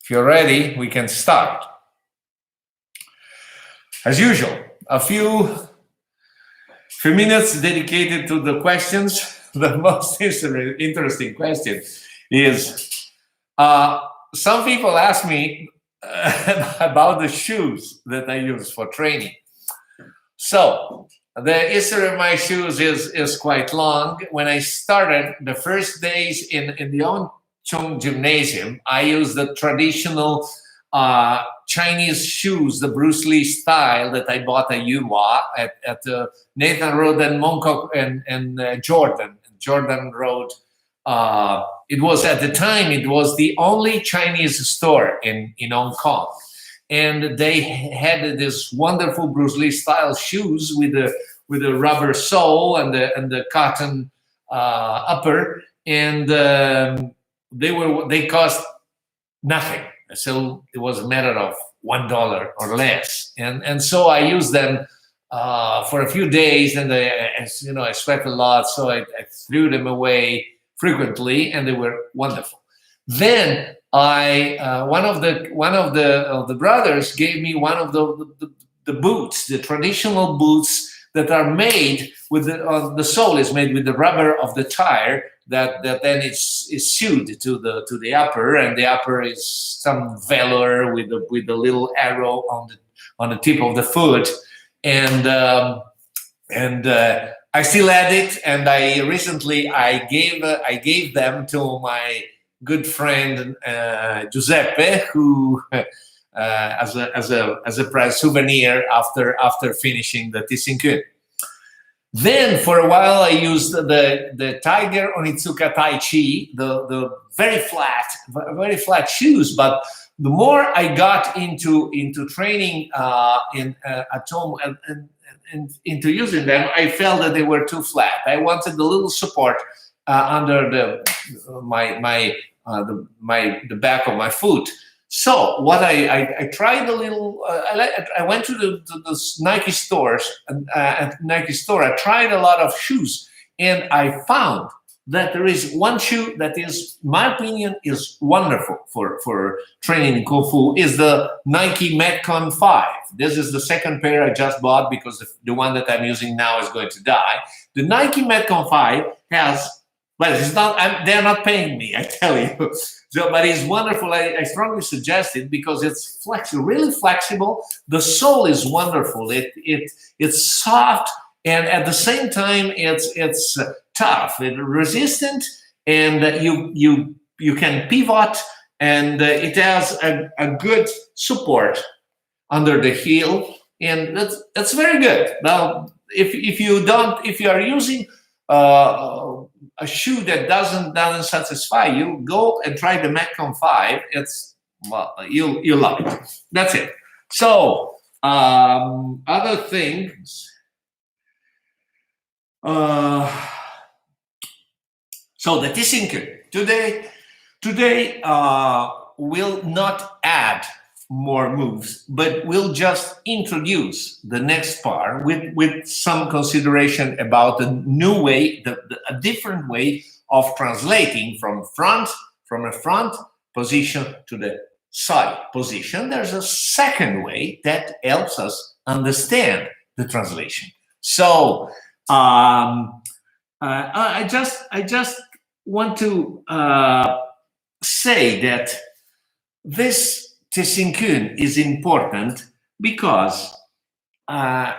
If you're ready, we can start. As usual, a few minutes dedicated to the questions. The most interesting question is, some people ask me about the shoes that I use for training. So the history of my shoes is quite long. When I started the first days in the Hung Chung gymnasium, I used the traditional Chinese shoes, the Bruce Lee style that I bought at Yuhua at Nathan Road and Mongkok and Jordan Road. It was at the time, it was the only Chinese store in Hong Kong. And they had this wonderful Bruce Lee style shoes with the rubber sole and the cotton upper, and they cost nothing. So it was a matter of $1 or less, and so I used them for a few days, and I sweat a lot, so I threw them away frequently, and they were wonderful. Then one of the brothers gave me one of the boots, the traditional boots that are made with the sole is made with the rubber of the tire that then is sewed to the upper, and the upper is some velour with a little arrow on the tip of the foot, and I still had it, and I recently gave them to my good friend Giuseppe, who as a prize souvenir after finishing the Tit Sin Kuen. Then for a while I used the Tiger Onitsuka Tai Chi, the very flat shoes. But the more I got into training at home and into using them, I felt that they were too flat. I wanted a little support under the back of my foot. So what I tried a little. I went to the Nike stores, and at Nike store I tried a lot of shoes, and I found that there is one shoe that is, in my opinion, is wonderful for training in Kung Fu, is the Nike Metcon 5. This is the second pair I just bought because the one that I'm using now is going to die. The Nike Metcon 5 has, well, it's not, they're not paying me, I tell you. So, but it's wonderful. I strongly suggest it because it's flexible, really flexible. The sole is wonderful. It's soft, and at the same time, it's tough and resistant, and you can pivot, and it has a good support under the heel, and that's very good. Now, if you are using a shoe that doesn't satisfy you, go and try the Metcon 5. You'll love it. That's it. So other things. So the Tit Sin Kuen today will not add more moves, but we'll just introduce the next part with some consideration about a new way, a different way of translating from a front position to the side position. There's a second way that helps us understand the translation. So I just want to say that this Tit Sin Kuen is important because, and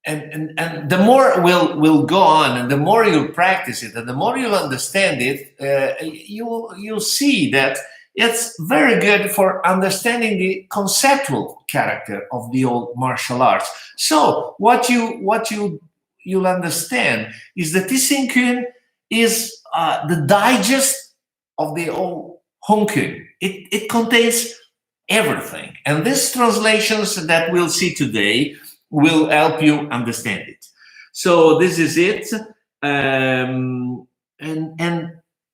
the more we'll go on, and the more you practice it, and the more you'll understand it, you'll see that it's very good for understanding the conceptual character of the old martial arts. So what you'll understand is that Tit Sin Kuen is the digest of the old Hung Kuen. It contains everything, and these translations that we'll see today will help you understand it. So this is it, and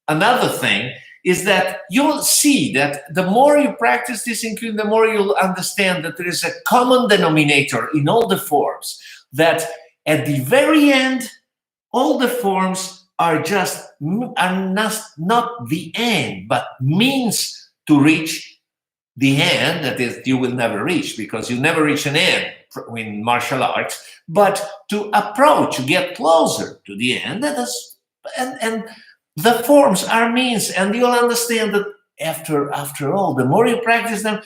another thing is that you'll see that the more you practice this, the more you'll understand that there is a common denominator in all the forms, that at the very end, all the forms are not the end, but means to reach the end that is you will never reach, because you never reach an end in martial arts, but to approach, get closer to the end. That is, and the forms are means, and you'll understand that after all, the more you practice them,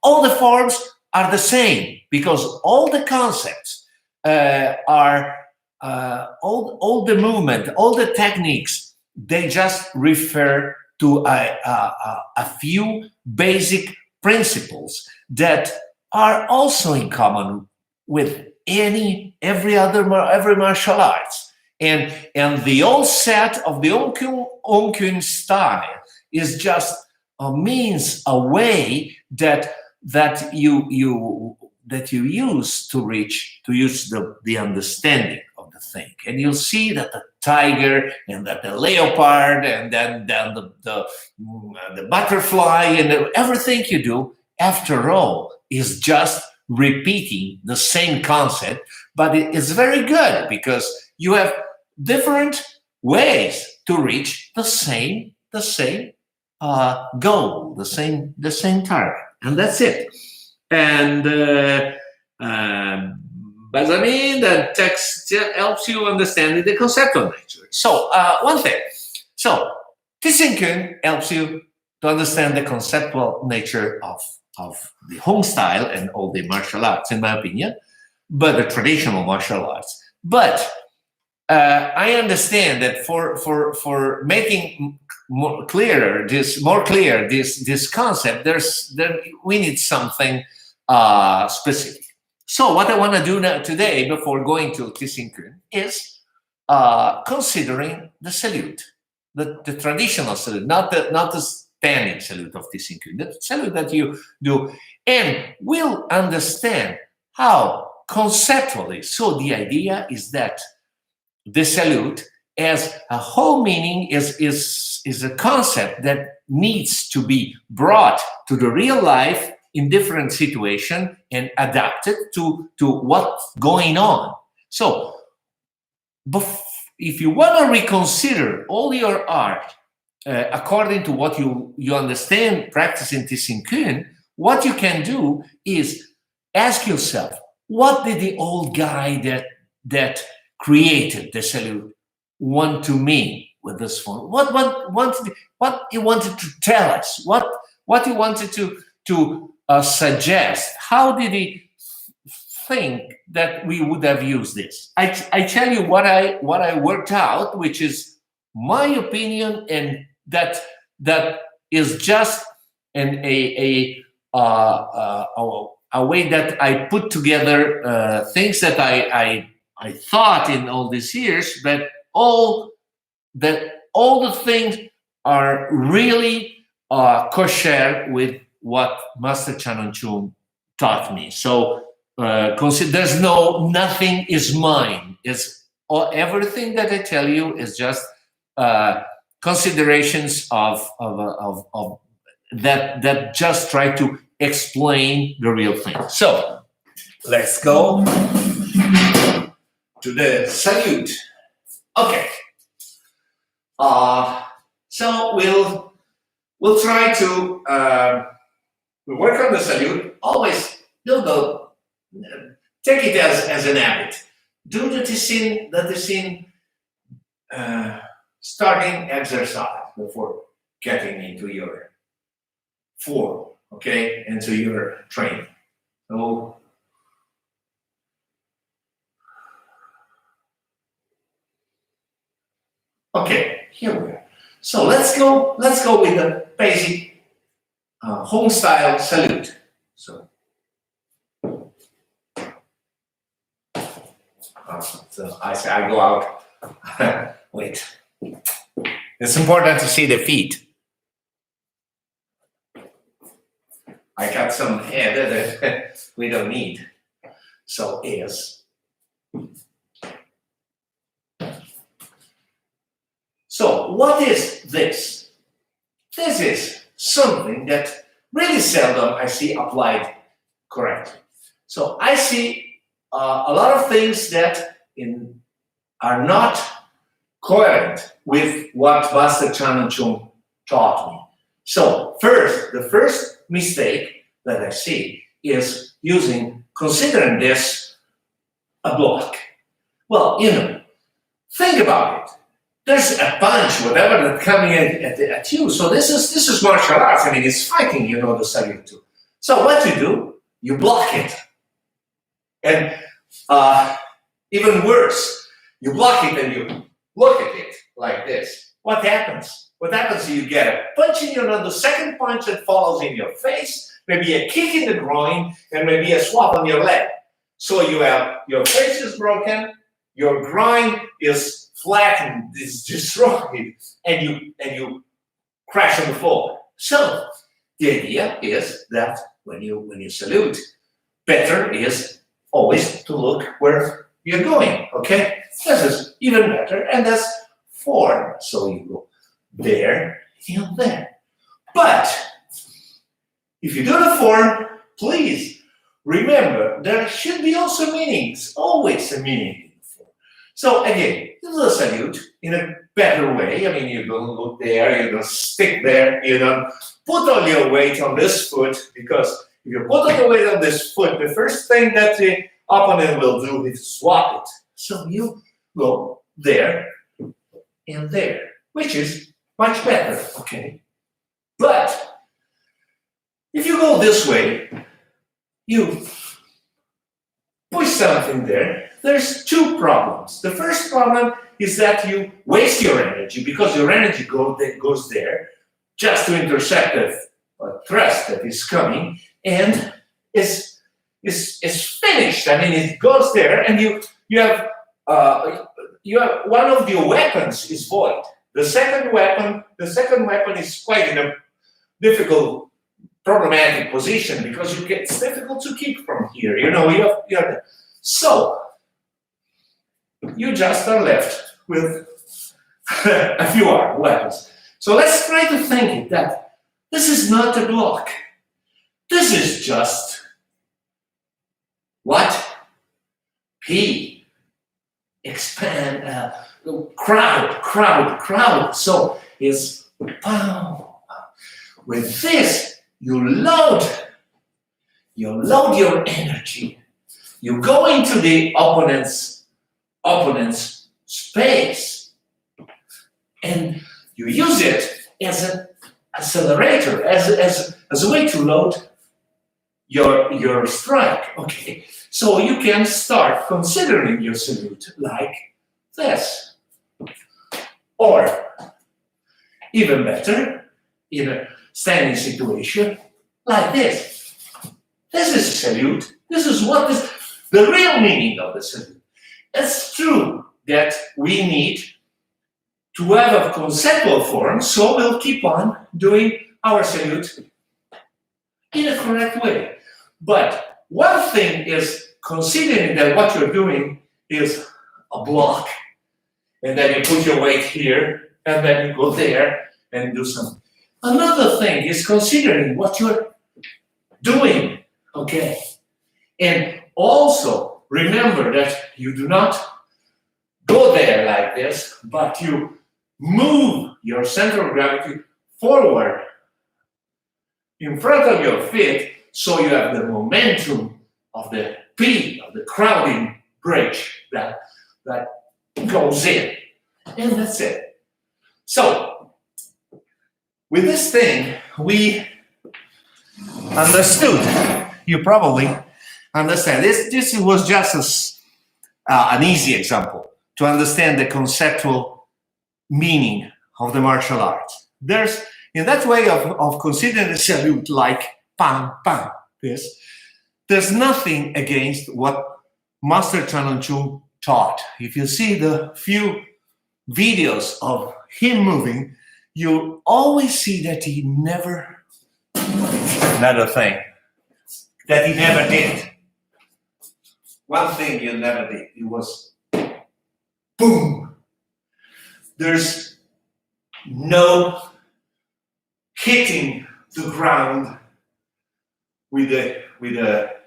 all the forms are the same, because all the concepts are all the movement, all the techniques, they just refer to a few basic principles that are also in common with every martial arts. And the old set of the Hung Kuen style is just a means, a way that you use to use the understanding of the thing. And you'll see that the tiger and that the leopard and then the butterfly and everything you do, after all, is just repeating the same concept, but it is very good because you have different ways to reach the same goal, the same target, and that's it. And Benjamin, the text helps you understand the conceptual nature. So one thing, so Tit Sin Kuen helps you to understand the conceptual nature of the Hung style and all the martial arts, in my opinion, but the traditional martial arts. But I understand that for making more clear this concept, we need something specific. So what I want to do now today, before going to Tit Sin Kuen, is considering the salute, the traditional salute, not the standing salute of Tit Sin Kuen, the salute that you do, and we'll understand how conceptually. So the idea is that the salute as a whole meaning is a concept that needs to be brought to the real life in different situations and adapted to what's going on. So if you want to reconsider all your art according to what you understand practicing Tit Sin Kuen, what you can do is ask yourself, what did the old guy that created the salute want to mean with this form? What he wanted to tell us? What he wanted to suggest? How did he think that we would have used this? I tell you what I worked out, which is my opinion, and that is just a way that I put together things that I thought in all these years, but all the things are really kosher with what Master Chan Hon Chung taught me. So there's nothing is mine. It's everything that I tell you is just considerations of that just try to explain the real thing. So let's go to the salute. Okay. So we'll try to work on the salute. Always go take it as an habit. Do the Tit Sin starting exercise before getting into your form, okay, into your training. So okay, here we are. So let's go with the basic home style salute. So I go out. Wait. It's important to see the feet. I got some head that we don't need. So is. So what is this? This is something that really seldom I see applied correctly. So I see a lot of things that are not coherent with what Master Chan Hon Chung taught me. So the first mistake that I see is considering this a block. Well, think about it. There's a punch, whatever, that's coming at you. So this is martial arts. I mean, it's fighting, the salute too. So what you do, you block it. And even worse, you block it and you look at it like this. What happens? What happens is you get a punch in the second punch that follows in your face, maybe a kick in the groin, and maybe a swab on your leg. So you have your face is broken, your groin is flattened, is destroyed, and you crash on the floor. So the idea is that when you salute, better is always to look where you're going. Okay, this is even better, and that's form. So you go there and there. But if you do the form, please remember there should be also meanings. Always a meaning in the form. So again, this is a salute in a better way. I mean, you don't go there, you don't stick there, you don't put all your weight on this foot, because if you put all the weight on this foot, the first thing that the opponent will do is swap it. So you go there and there, which is much better, okay? But if you go this way, you push something there, there's two problems. The first problem is that you waste your energy, because your energy goes there just to intercept a thrust that is coming, and is finished. I mean, it goes there, and you have one of your weapons is void. The second weapon is quite in a difficult, problematic position, because it's difficult to keep from here. So you just are left with a few weapons. So let's try to think that this is not a block. This is just what? P. Expand, crowd. So it's pow. With this, you load your energy. You go into the opponent's space, and you use it as an accelerator, as a way to load your strike. Okay, so you can start considering your salute like this, or even better, in a standing situation like this. This is a salute. This is what is the real meaning of the salute. It's true that we need to have a conceptual form, so we'll keep on doing our salute in a correct way. But one thing is considering that what you're doing is a block, and then you put your weight here, and then you go there and do something. Another thing is considering what you're doing, okay? And also remember that you do not go there like this, but you move your center of gravity forward in front of your feet, so you have the momentum of the P, of the crowding bridge that goes in. And that's it. So, with this thing, we understood. You probably understand. This was just an easy example to understand the conceptual meaning of the martial arts. There's, in that way of considering the salute like pam, pam, this, there's nothing against what Master Chan Hon Chung taught. If you see the few videos of him moving, you always see that he never, another thing, that he never did. One thing he never did, it was boom. There's no hitting the ground with the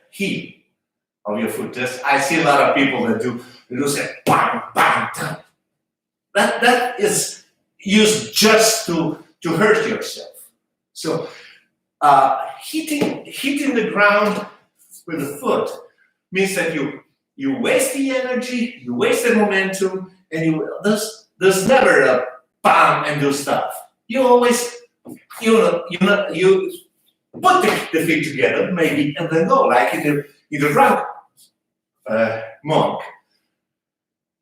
heel of your foot. I see a lot of people that do say bang, bang, bang. That is used just to hurt yourself. So hitting the ground with the foot means that you waste the energy, you waste the momentum, and there's never a bam and do stuff. You always you put the feet together maybe and then go like in the drunk monk.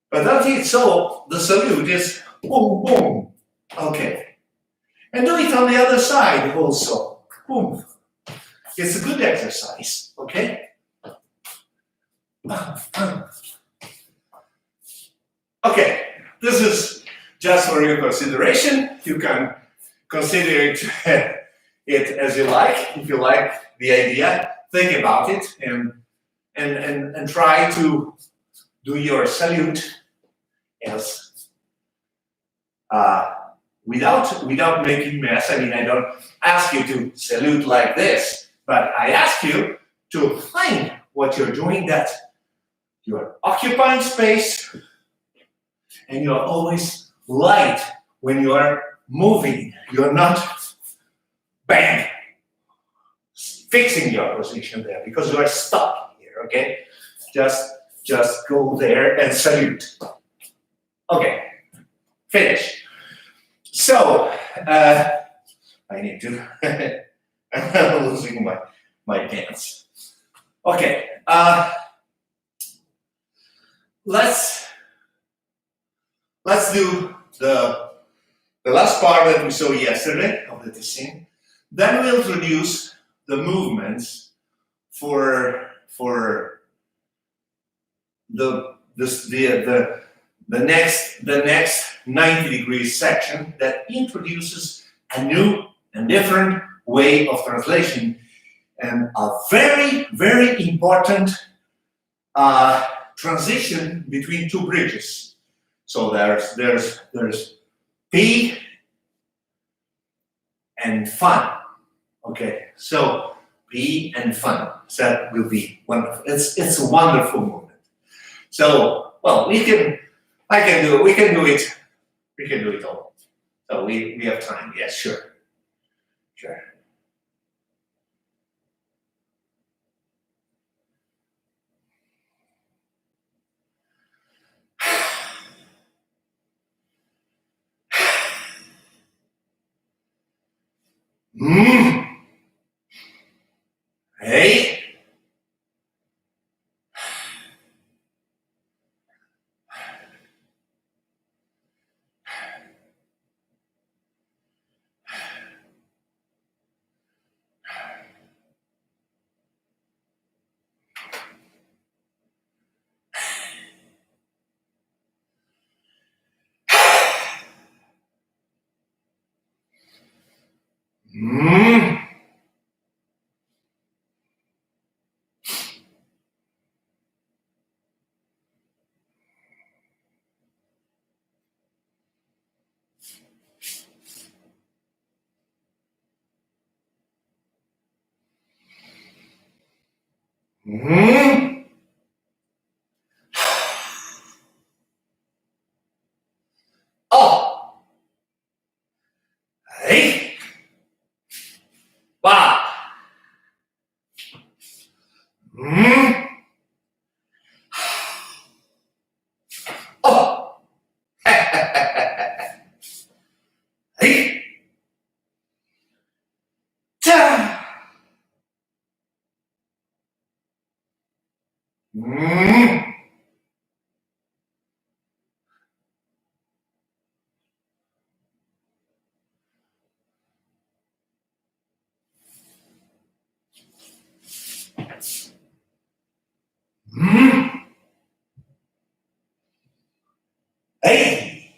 But that's it. So the salute is boom boom. Okay. And do it on the other side also. Boom. It's a good exercise, okay? Okay, this is just for your consideration. You can consider it as you like. If you like the idea, think about it and try to do your salute as without making mess. I mean, I don't ask you to salute like this, but I ask you to find what you're doing, that you're occupying space and you're always light when you are moving. You're not bang fixing your position there because you are stuck here, okay? Just go there and salute. Okay, finish. So, I need to, I'm losing my pants. Okay, let's do the last part that we saw yesterday of the Tit Sin. Then we'll introduce the movements for the next 90 degrees section that introduces a new and different way of translation and a very, very important transition between two bridges. So there's P and fun. Okay, so P and fun. So that will be wonderful. It's a wonderful movement. So we can do it all. So we have time. Yes, sure. Hey. Oh. Hey. Wow. Oh. Hey. Ta. Hey.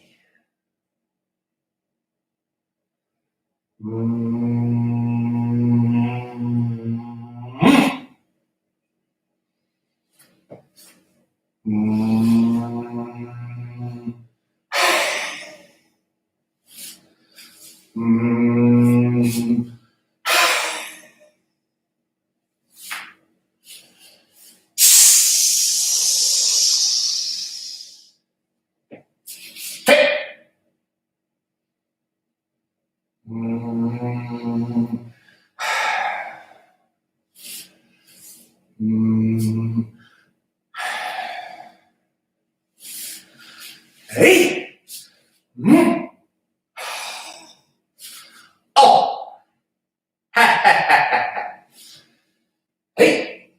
Hey. Oh. Hey. Hey.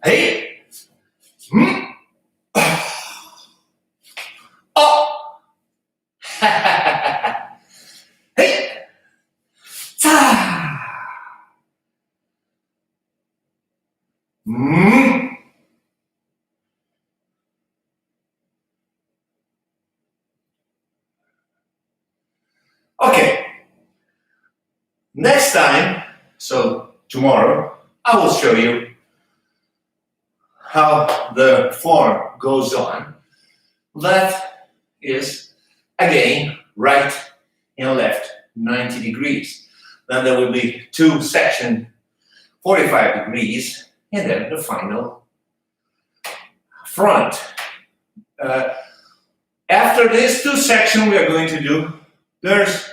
Hey. Oh. Hey. Okay. Next time, so tomorrow, I will show you how the form goes on. That is, again, right and left, 90 degrees. Then there will be two sections, 45 degrees, and then the final front. After these two sections we are going to do, there's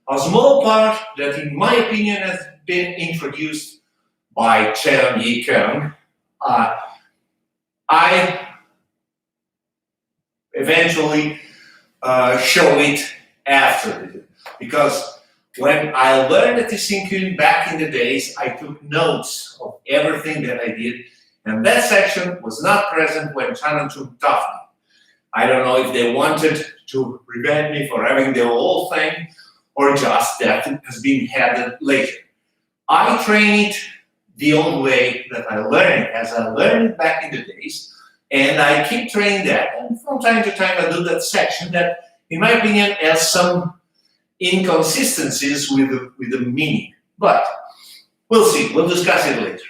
a small part that, in my opinion, has been introduced by Cheung Yee Keung. I eventually show it after, because when I learned the Tit Sin Kuen back in the days, I took notes of everything that I did, and that section was not present when Chan Hon Chung taught me. I don't know if they wanted to prevent me for having the whole thing, or just that it has been added later. I train it the old way that I learned it, as I learned it back in the days, and I keep training that. And from time to time, I do that section that, in my opinion, has some inconsistencies with the meaning. But we'll see. We'll discuss it later.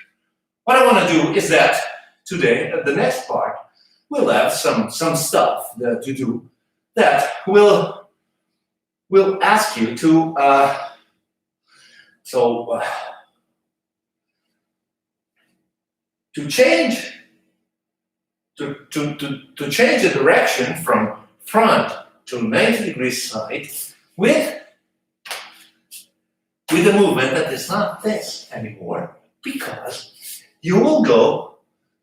What I want to do is that today, at the next part, we'll have some stuff to do that will ask you to change the direction from front to 90 degrees side with a movement that is not this anymore, because you will go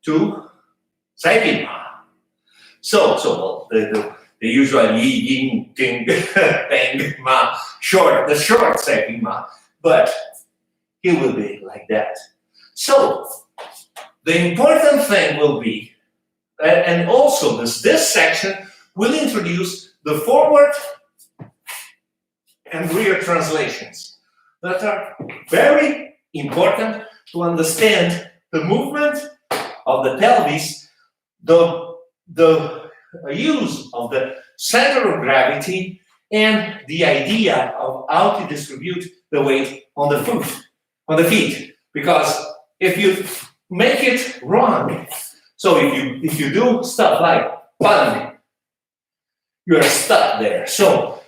to si-hing. So the usual yi, yin, ting, bang, ma, the short si-hing, but it will be like that. So the important thing will be, and also this section will introduce the forward and rear translations that are very important to understand the movement of the pelvis, the use of the center of gravity, and the idea of how to distribute the weight on the feet. Because if you make it wrong, so if you do stuff like bang, you are stuck there. So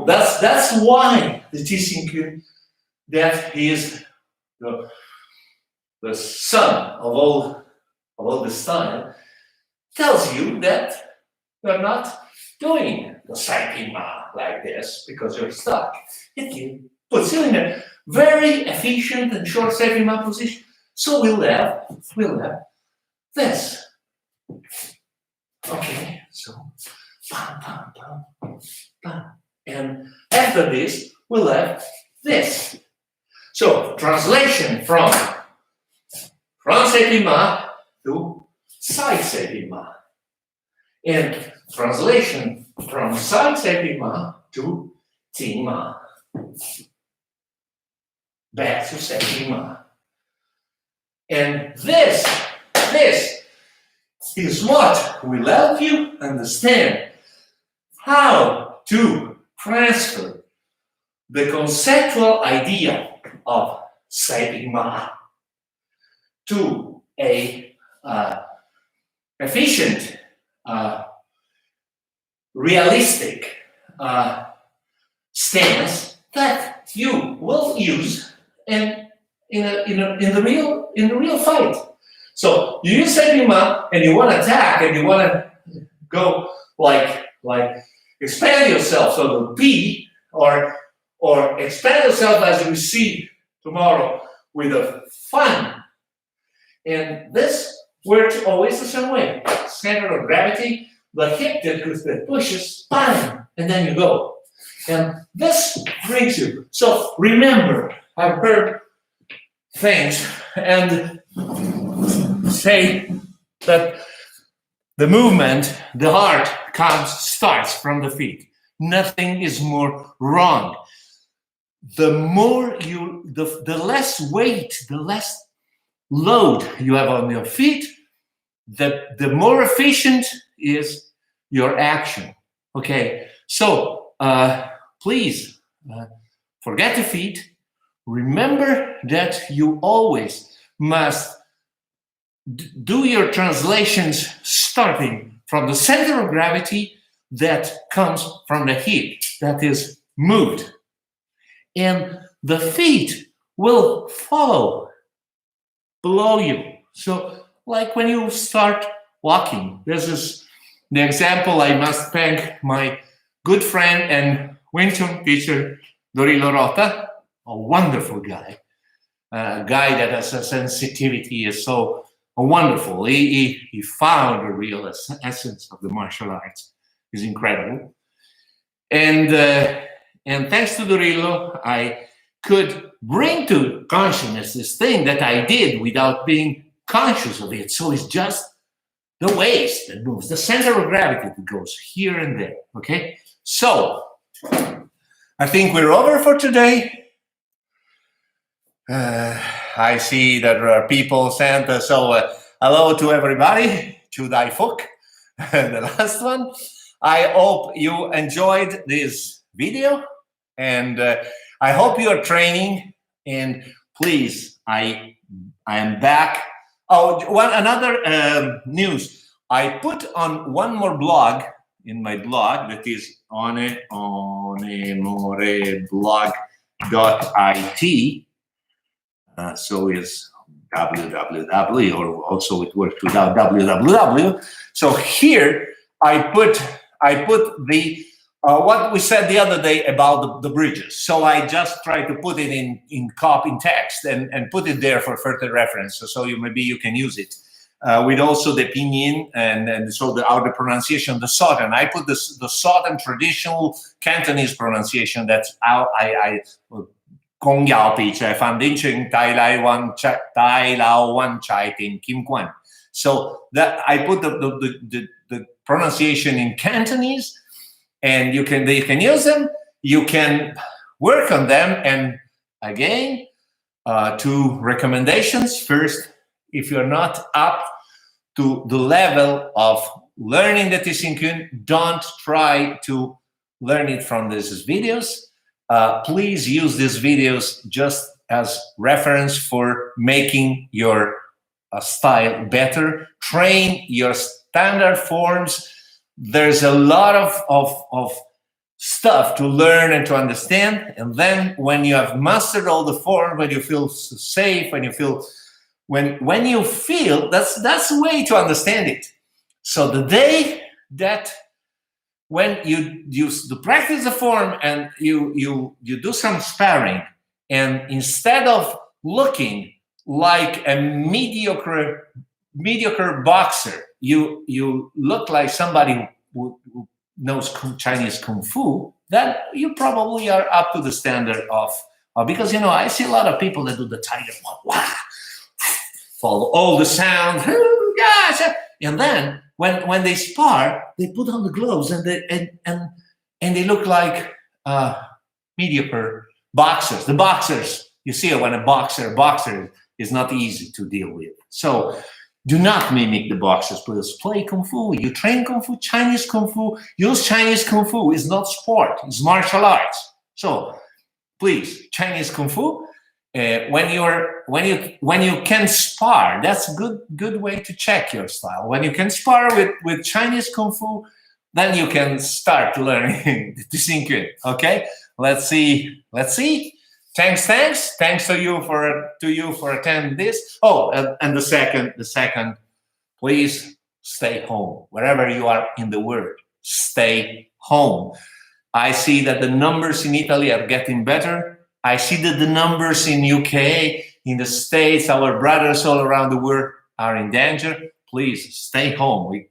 that's why the Tit Sin Kuen, that is the son of all the style, tells you that you're not doing the si-hing like this because you're stuck. It puts you in a very efficient and short si-hing position. So we'll have this. Okay, so bam, bam, bam, bam. And after this, we'll have this. So translation from si-hing to side si-hing, and translation from side stepping ma to ting ma. Back to stepping ma. And this is what will help you understand how to transfer the conceptual idea of stepping ma to a efficient, realistic stance that you will use in the real fight. So you use stepping ma and you want to attack and you want to go like expand yourself, so the P or expand yourself as we see tomorrow with a fun. And this works always the same way. Center of gravity, the hip that pushes, bang, and then you go. And this brings you. So remember, I've heard things and say that the movement, the heart starts from the feet. Nothing is more wrong. The more the less weight, the less load you have on your feet, the more efficient is your action. Okay, so please forget the feet. Remember that you always must do your translations starting from the center of gravity that comes from the hip, that is moved. And the feet will follow below you. So like when you start walking, this is the example. I must thank my good friend and Wing Chun teacher, Dorilo Rota, a wonderful guy, a guy that has a sensitivity, is so wonderful. He found the real essence of the martial arts. It's incredible. And thanks to Dorilo, I could bring to consciousness this thing that I did without being conscious of it. So it's just the waist that moves, the center of gravity that goes here and there. Okay? So I think we're over for today. I see that there are people sent hello to everybody, to Dai Fook, the last one. I hope you enjoyed this video, and I hope you are training. And please, I am back. Oh, another news. I put on one more blog in my blog, that is onemoreblog.it. So it's www, or also it works without www. So here I put the what we said the other day about the bridges. So I just try to put it in text and put it there for further reference. So maybe you can use it with also the pinyin and so the pronunciation, the Southern. I put the Southern traditional Cantonese pronunciation. That's how I 公有比在反定全大老湾在定金冠. So that I put the pronunciation in Cantonese, and you can use them. You can work on them. And again, 2 recommendations. First, if you're not up to the level of learning the Tit Sin Kuen, don't try to learn it from these videos. Please use these videos just as reference for making your style better. Train your standard forms. There's a lot of stuff to learn and to understand. And then when you have mastered all the forms, when you feel safe, when you feel that's the way to understand it. So the day that when you use to practice the form and you do some sparring, and instead of looking like a mediocre boxer, you look like somebody who knows Chinese Kung Fu, then you probably are up to the standard of because I see a lot of people that do the tiger, wow, follow all the sound, gosh, and then when they spar, they put on the gloves and they look like mediocre boxers. The boxers, you see, when a boxer is not easy to deal with. So do not mimic the boxers, please. Play Kung Fu. You train Kung Fu, Chinese Kung Fu. Use Chinese Kung Fu. It's not sport. It's martial arts. So please, Chinese Kung Fu. When you can spar, that's a good way to check your style. When you can spar with Chinese Kung Fu, then you can start learning Tit Sin Kuen. Okay, let's see. Thanks to you for attending this. Oh, and the second, please stay home wherever you are in the world. Stay home. I see that the numbers in Italy are getting better. I see that the numbers in UK, in the States, our brothers all around the world are in danger. Please stay home.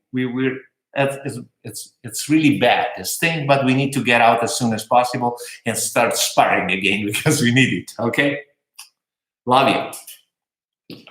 It's really bad, this thing, but we need to get out as soon as possible and start sparring again because we need it. Okay? Love you.